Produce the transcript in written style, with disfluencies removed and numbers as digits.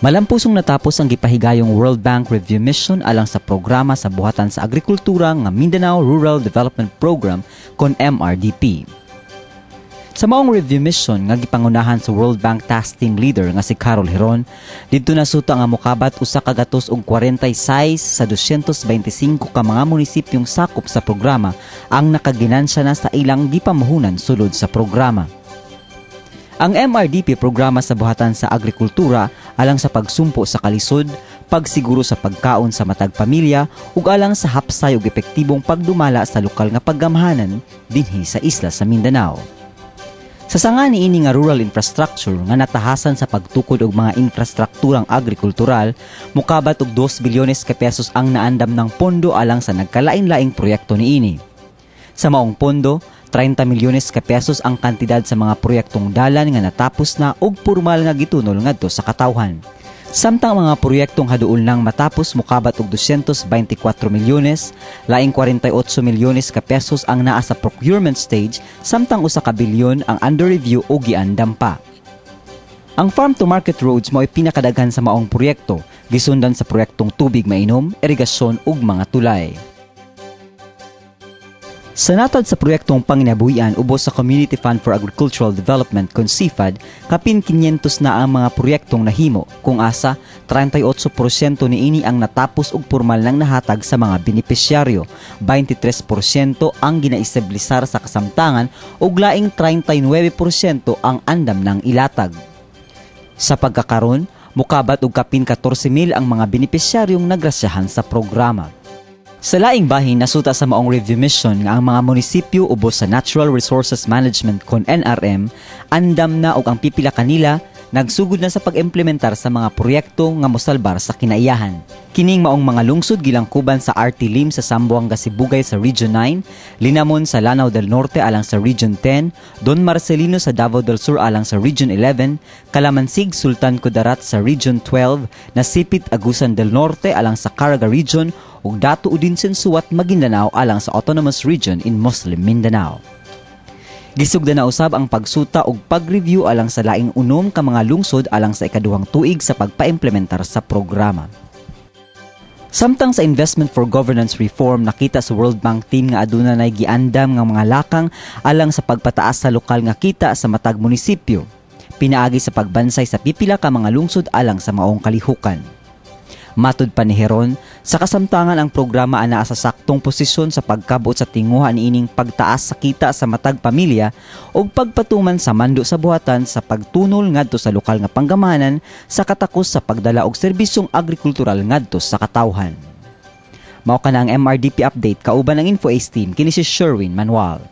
Malampusong natapos ang gipahigayong World Bank Review Mission alang sa programa sa buhatan sa agrikultura nga Mindanao Rural Development Program kon MRDP. Sa maong review mission nga gipangunahan sa World Bank Task Team Leader nga si Carol Heron, didto nasuta nga mokabat usa ka gatos og 46 sa 225 ka mga munisipyong sakop sa programa ang nakaginansya na sa ilang gipamuhunan sulod sa programa. Ang MRDP programa sa buhatan sa agrikultura alang sa pagsumpo sa kalisod, pagsiguro sa pagkaon sa matag pamilya ug alang sa hapsay ug epektibong pagdumala sa lokal nga paggamhanan dinhi sa isla sa Mindanao. Sa sanga niini nga rural infrastructure nga natahasan sa pagtukod og mga infrastrukturang agrikultural, mokabat og 2 bilyones ka pesos ang naandam ng pondo alang sa nagkalain-laing proyekto niini. Sa maong pondo, 30 milyones ka pesos ang kantidad sa mga proyektong dalan nga natapos na ug pormal nga gitunol ngadto sa katawhan. Samtang mga proyektong haduol nang matapos mokabat og 224 milyones, laing 48 milyones ka pesos ang naa sa procurement stage, samtang usa ka bilyon ang under review o giandam pa. Ang farm to market roads mao ay pinakadaghan sa maong proyekto, gisundan sa proyektong tubig mainom, irigasyon ug mga tulay. Sa natad sa proyektong panginabuhian ubos sa Community Fund for Agricultural Development kon CFAD, kapin 500 na ang mga proyektong nahimo, kung asa 38% niini ang natapos ug pormal nang nahatag sa mga benepisyaryo, 23% ang ginaestablisar sa kasamtangan ug laing 39% ang andam ng ilatag. Sa pagkakaron, mukabat og kapin 14,000 ang mga benepisyaryong nagrasyahan sa programa. Sa laing bahin, nasuta sa maong review mission nga ang mga munisipyo ubos sa Natural Resources Management kon NRM, andam na og ang pipila kanila nagsugod na sa pag-implementar sa mga proyekto nga mosalbar sa kinaiyahan. Kining maong mga lungsod gilangkuban sa RT-LIM sa Zamboanga Sibugay sa Region 9, Linamon sa Lanao del Norte alang sa Region 10, Don Marcelino sa Davao del Sur alang sa Region 11, Calamansig, Sultan Kudarat sa Region 12, Nasipit, Agusan del Norte alang sa Caraga Region, ug Dato Udinsen Suwat, Maguindanao alang sa Autonomous Region in Muslim Mindanao. Gisugda na usab ang pagsuta ug pag-review alang sa laing unom ka mga lungsod alang sa ikaduhang tuig sa pagpaimplementar sa programa. Samtang sa Investment for Governance Reform, nakita sa World Bank team nga aduna nay giandam nga mga lakang alang sa pagpataas sa lokal nga kita sa matag munisipyo, pinaagi sa pagbansay sa pipila ka mga lungsod alang sa maong kalihukan. Matud pa ni Heron, sa kasamtangan ang programa anaa sa saktong posisyon sa pagkabot sa tinguha niining pagtaas sa kita sa matag pamilya ug pagpatuman sa mando sa buhatan sa pagtunol ngadto sa lokal nga panggamahanan sa katakos sa pagdala og serbisyong agrikultural ngadto sa katawhan. Mao kana ang MRDP update kauban ng InfoAce team, kini si Sherwin Manuel.